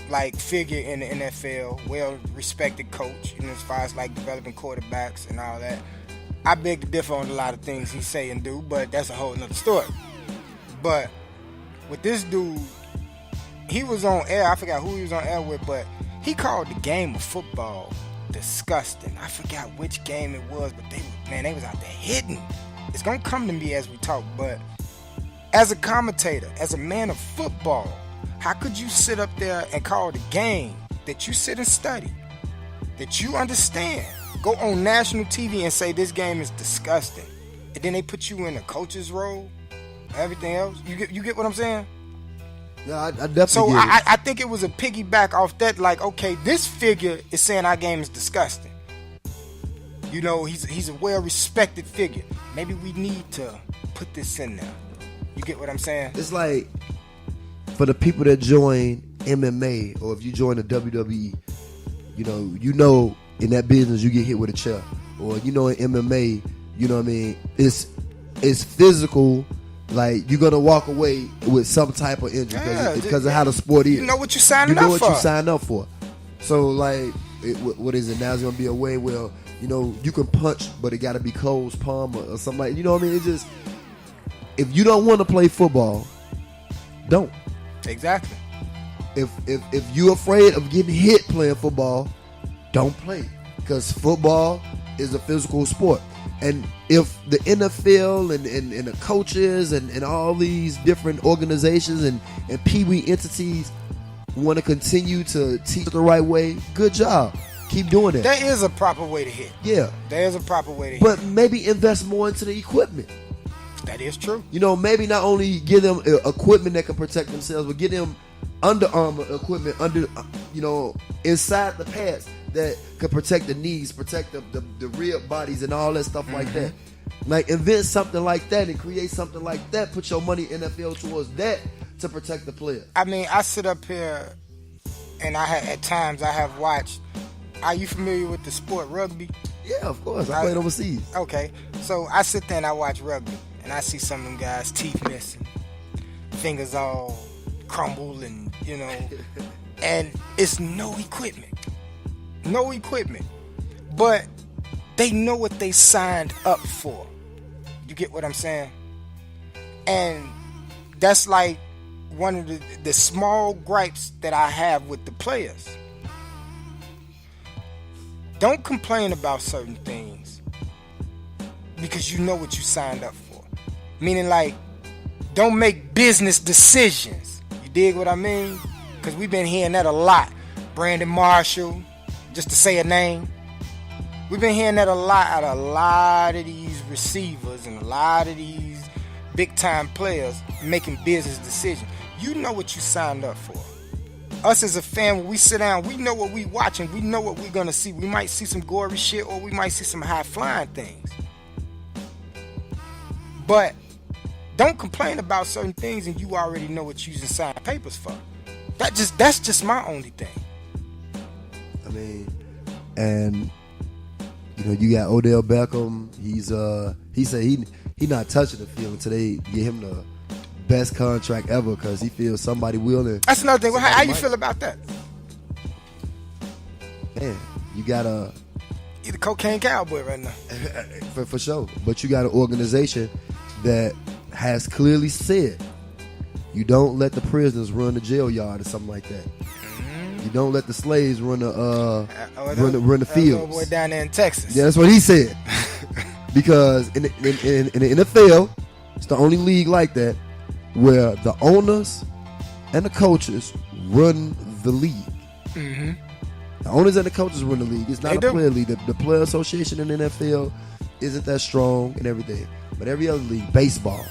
like figure in the NFL, well respected coach, as far as like developing quarterbacks and all that. I beg to differ on a lot of things he say and do, but that's a whole nother story. But with this dude, he was on air. I forgot who he was on air with, but he called the game of football disgusting. I forgot which game it was, but they was out there hitting. It's gonna come to me as we talk, but as a commentator, as a man of football, how could you sit up there and call the game that you sit and study, that you understand, go on national TV and say this game is disgusting, and then they put you in a coach's role, everything else? You get what I'm saying? Yeah, I definitely So get it. I think it was a piggyback off that, like, okay, this figure is saying our game is disgusting. You know, he's a well-respected figure. Maybe we need to put this in there. You get what I'm saying? It's like, for the people that join MMA, or if you join the WWE, you know in that business you get hit with a chair. Or in MMA, you know what I mean? It's physical. Like, you're gonna walk away with some type of injury because of how the sport is. You know what you signed up for. You know what you signed up for. So, like, what is it now? It's gonna be a way where you can punch, but it got to be closed palm or something like. You know what I mean? It's just, if you don't want to play football, don't. Exactly. If you're afraid of getting hit playing football, don't play, because football is a physical sport. And if the NFL and the coaches and all these different organizations and pee-wee entities want to continue to teach the right way, good job. Keep doing that. There is a proper way to hit. Yeah. There is a proper way to hit. But maybe invest more into the equipment. That is true. Maybe not only give them equipment that can protect themselves, but give them Under Armour equipment inside the pads that could protect the knees, protect the rib bodies and all that stuff like that. Like, invent something like that and create something like that. Put your money NFL towards that to protect the player. I mean, I sit up here and at times I have watched. Are you familiar with the sport rugby? Yeah, of course. I played overseas. Okay, so I sit there and I watch rugby, and I see some of them guys' teeth missing, fingers all crumbled, and and it's no equipment, but they know what they signed up for. You get what I'm saying? And that's like one of the small gripes that I have with the players. Don't complain about certain things because you know what you signed up for. Meaning, like, don't make business decisions. You dig what I mean? Because we've been hearing that a lot. Brandon Marshall, just to say a name. We've been hearing that a lot out of a lot of these receivers and a lot of these big-time players making business decisions. You know what you signed up for. Us as a fan, when we sit down, we know what we watching. We know what we're going to see. We might see some gory shit, or we might see some high-flying things. But don't complain about certain things and you already know what you're using signed papers for. That's just my only thing. I mean, and you got Odell Beckham. He said he not touching the field until they get him the best contract ever, because he feels somebody willing. That's another thing. Well, how you feel about that? Man, you got You're the cocaine cowboy right now. for sure. But you got an organization that has clearly said you don't let the prisoners run the jail yard or something like that. You don't let the slaves run the fields. Boy down there in Texas. Yeah, that's what he said. Because in the NFL, it's the only league like that where the owners and the coaches run the league. Mm-hmm. The owners and the coaches run the league. It's not a player league. The player association in the NFL isn't that strong and everything. But every other league, baseball,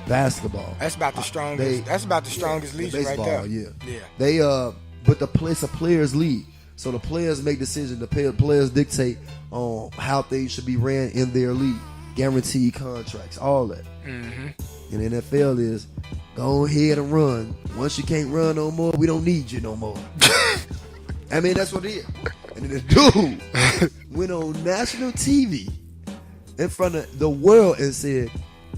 basketball. That's about the strongest. That's about the strongest league right there. Yeah. But it's a players' league. So the players make decisions. The players dictate on how things should be ran in their league. Guaranteed contracts, all that. Mm-hmm. And the NFL is, go ahead and run. Once you can't run no more, we don't need you no more. I mean, that's what it is. And then the dude went on national TV in front of the world and said,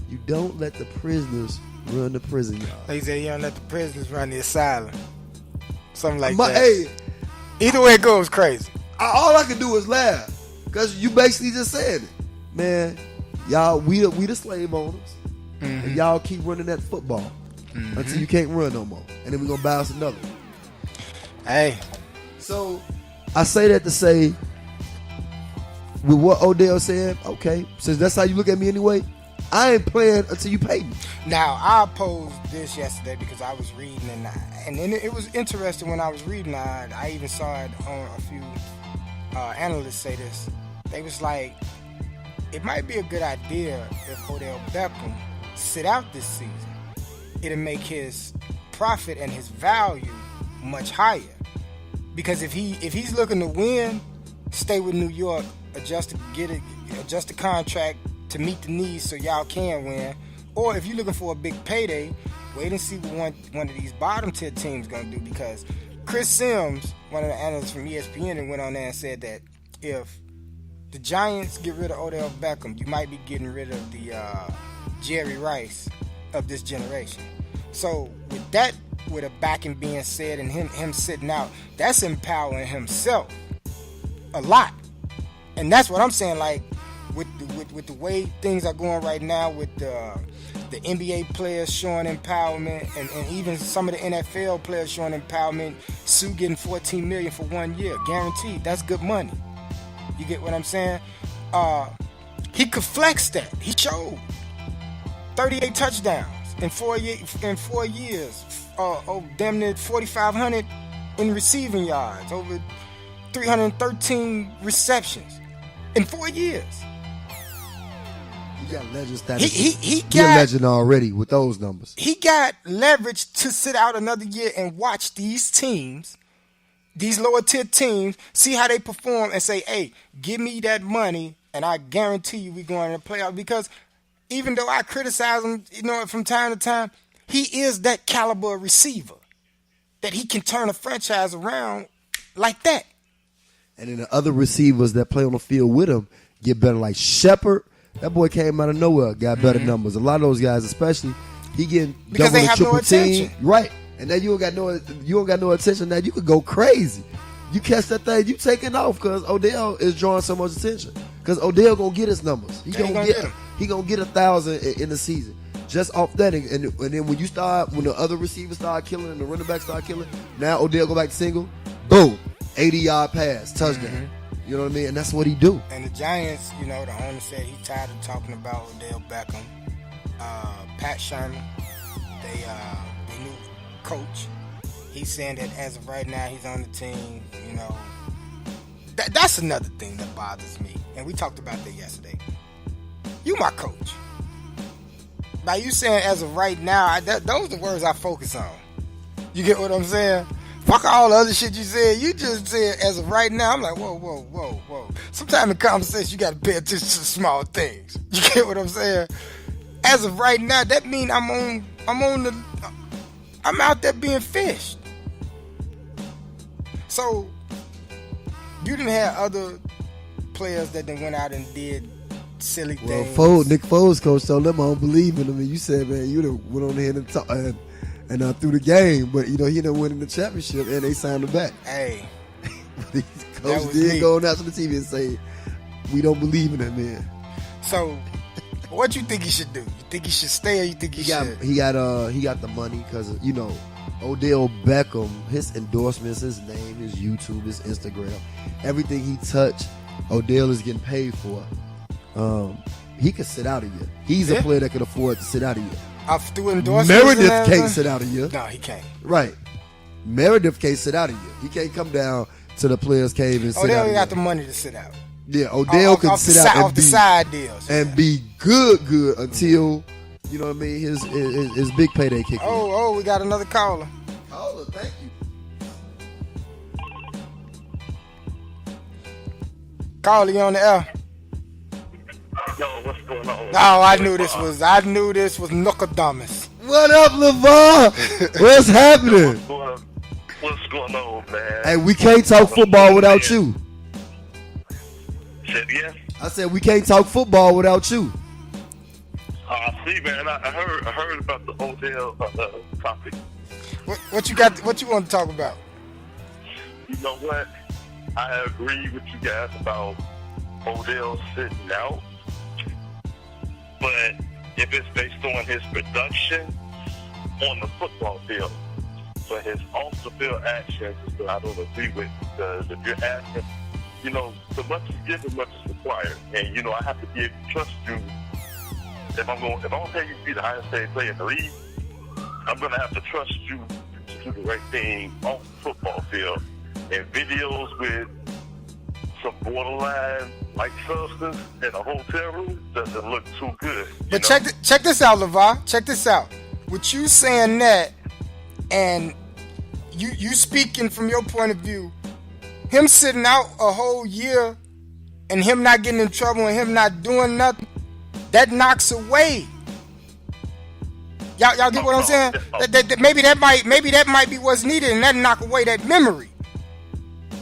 you don't let the prisoners run the prison yard. He said you don't let the prisoners run the asylum. Something like My, that. hey, Either way it goes, crazy. all I can do is laugh because you basically just said it, man. Y'all, we the slave owners, and y'all keep running that football until you can't run no more, and then we're gonna buy us another. Hey, So I say that to say, with what Odell said, okay, since that's how you look at me anyway, I ain't playing until you pay me. now I opposed this yesterday because I was reading and then it was interesting when I was reading. I even saw it on a few analysts say this. They was like, it might be a good idea if Odell Beckham sit out this season. It'll make his profit and his value much higher. Because if he's looking to win, stay with New York, adjust the contract to meet the needs so y'all can win. Or if you're looking for a big payday, wait and see what one of these bottom tier teams gonna do. Because Chris Sims, one of the analysts from ESPN, went on there and said that if the Giants get rid of Odell Beckham, you might be getting rid of the Jerry Rice of this generation. So with a backing being said and him sitting out, that's empowering himself a lot. And that's what I'm saying. Like with the way things are going right now, with the NBA players showing empowerment, and even some of the NFL players showing empowerment. Sue getting $14 million for 1 year, guaranteed. That's good money. You get what I'm saying? He could flex that. He showed 38 touchdowns in 4 years. Damn near 4,500 in receiving yards. Over 313 receptions in 4 years. You got legend status. He got You're a legend already with those numbers. He got leverage to sit out another year and watch these teams, these lower tier teams, see how they perform and say, hey, give me that money and I guarantee you we're going to the playoffs. Because even though I criticize him, from time to time, he is that caliber receiver that he can turn a franchise around like that. And then the other receivers that play on the field with him get better, like Shepard. That boy came out of nowhere, got better numbers. A lot of those guys, especially, he getting because double they and have triple no team, attention. right? And then you don't got no attention. Now you could go crazy. You catch that thing, you taking off because Odell is drawing so much attention. Because Odell gonna get his numbers. He gonna get 1,000 in the season just off that. And then when the other receivers start killing and the running backs start killing, now Odell go back to single, boom, 80-yard pass, touchdown. You know what I mean? And that's what he do. And the Giants, the owner said he's tired of talking about Odell Beckham. Pat Sherman, they new coach. He's saying that as of right now, he's on the team. That's another thing that bothers me. And we talked about that yesterday. You my coach. By you saying as of right now, those are the words I focus on. You get what I'm saying? Fuck all the other shit you said. You just said as of right now. I'm like, whoa. Sometimes in conversation, you got to pay attention to small things. You get what I'm saying? As of right now, that means I'm out there being fished. So you didn't have other players that then went out and did silly things. Well, Nick Foles coach told them I don't believe in him, and you said, man, you done went on ahead and talk. And through the game, but he done win in the championship, and they signed him back. Hey, These coach did go on out to the TV and say, "We don't believe in that man." So, what you think he should do? You think he should stay, or you think he should? He got the money because Odell Beckham, his endorsements, his name, his YouTube, his Instagram, everything he touched, Odell is getting paid for. He could sit out a year. He's a player that could afford to sit out a year. Through endorsements, Meredith can't sit out a year. No, he can't. Right. Meredith can't sit out a year. He can't come down to the players' cave and sit out. Odell got the money to sit out. Yeah, Odell can sit out and off the side deals and be good until you know what I mean. His big payday kick in. Oh, we got another caller. Caller, thank you. Caller, you on the air? Yo, what's going on? Oh, I knew this was Nokodamus. What up, LeVar? What's happening? What's going on, man? Hey, we can't talk football without you. Said yeah. I said we can't talk football without you. See, man, I heard about the Odell topic. What you got? What you want to talk about? you know what? I agree with you guys about Odell sitting out. But if it's based on his production on the football field, but his off-the-field actions, I don't agree with, because if you're asking, you know, so much is given, much is required. And, you know, I have to be able to trust you. If I'm going to pay you to be the highest paid player in the league, I'm going to have to trust you to do the right thing off the football field. And videos with some borderline like substance in a hotel room doesn't look too good. But check this out, LeVar. Check this out. With you saying that, and you speaking from your point of view, him sitting out a whole year and him not getting in trouble and him not doing nothing, that knocks away. Y'all get what I'm saying? Maybe that might be what's needed, and that knock away that memory.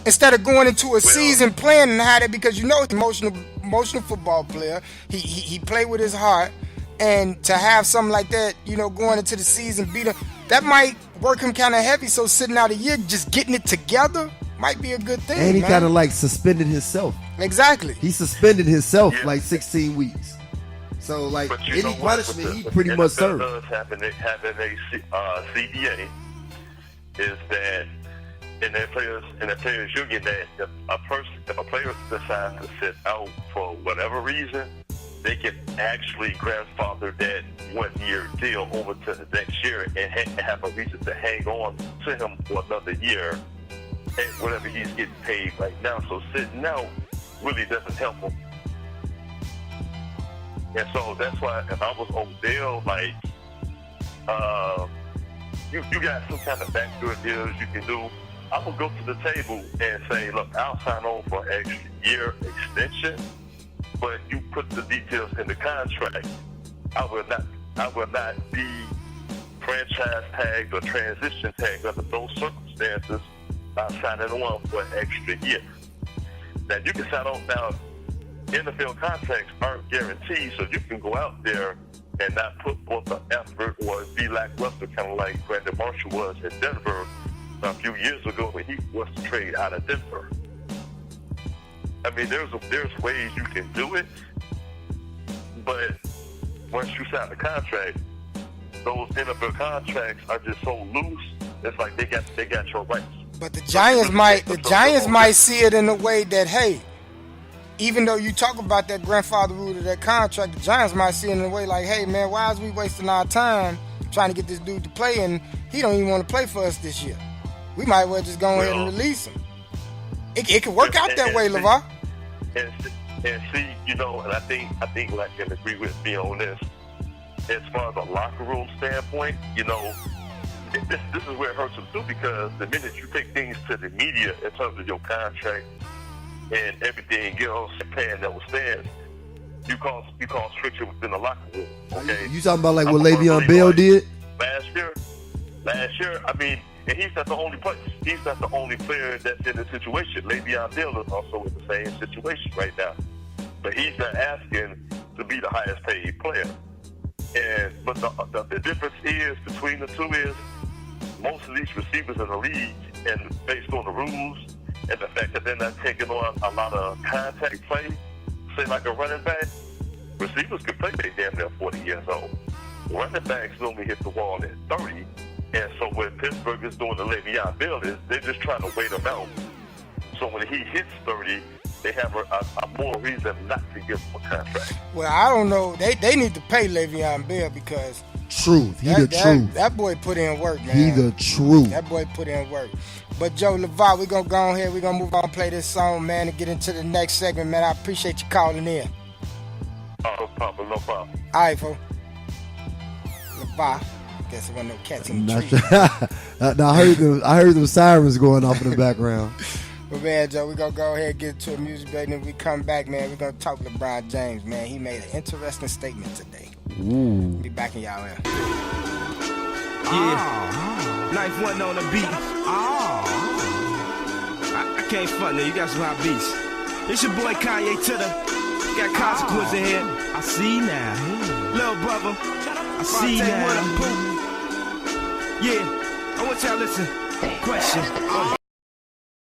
Instead of going into a season playing and how that, because you know he's emotional football player. He played with his heart, and to have something like that, you know, going into the season beat him, that might work him kind of heavy. So sitting out a year, just getting it together might be a good thing. And he kind of like suspended himself. Exactly. He suspended himself like 16 weeks. So like any punishment he pretty much served. Having a CBA is that in their players union, that if a player decides to sit out for whatever reason, they can actually grandfather that 1 year deal over to the next year and have a reason to hang on to him for another year at whatever he's getting paid right now. So sitting out really doesn't help him. And so that's why if I was Odell, like, you got some kind of backdoor deals you can do, I would go to the table and say, look, I'll sign on for an extra year extension, but you put the details in the contract. I will not be franchise tagged or transition tagged under those circumstances by signing on for an extra year. Now you can sign on now. NFL contracts aren't guaranteed, so you can go out there and not put forth the effort or be lackluster, kind of like Brandon Marshall was in Denver a few years ago when he was to trade out of Denver. I mean, there's ways you can do it, but once you sign the contract, those NFL contracts are just so loose. It's like they got your rights. But the Giants might see it in a way that, hey, even though you talk about that grandfather rule of that contract, the Giants might see it in a way like, hey, man, why is we wasting our time trying to get this dude to play, and he don't even want to play for us this year? We might well just go ahead and release him. It could work out that way, LeVar. And see, you know, and I think I can agree with me on this. As far as a locker room standpoint, you know, this is where it hurts them too, because the minute you take things to the media in terms of your contract and everything else, paying that will stand, you cause friction within the locker room. Okay, you talking about like what Le'Veon Bell did last year? I mean, and he's not the only player. He's not the only player that's in the situation. Le'Veon Bell is also in the same situation right now, but he's not asking to be the highest paid player. But the difference is between the two is most of these receivers in the league, and based on the rules and the fact that they're not taking on a lot of contact play, say like a running back, receivers could play they damn near 40 years old. Running backs normally hit the wall at 30, and so what Pittsburgh is doing to Le'Veon Bell is they're just trying to wait him out. So when he hits 30, they have a more reason not to give him a contract. Well, I don't know. They need to pay Le'Veon Bell because truth. He the truth. That boy put in work, man. He the truth. That boy put in work. But Joe LeVar, we're going to go on here. We're going to move on and play this song, man, and get into the next segment, man. I appreciate you calling in. No problem. All right, folks. LeVar. Guess there wasn't no cats in the tree. Now, I heard them sirens going off in the background. But man, Joe, we're going to go ahead and get to a music break, and when we come back, man, we're going to talk LeBron James, man. He made an interesting statement today. Ooh. Be back in y'all ear. Yeah. Knife one on the beat. I can't front now. You got some hot beats. It's your boy Kanye Titter. Got Consequence in here. I see now. Little brother. I see now. Yeah. I want y'all to listen. Question.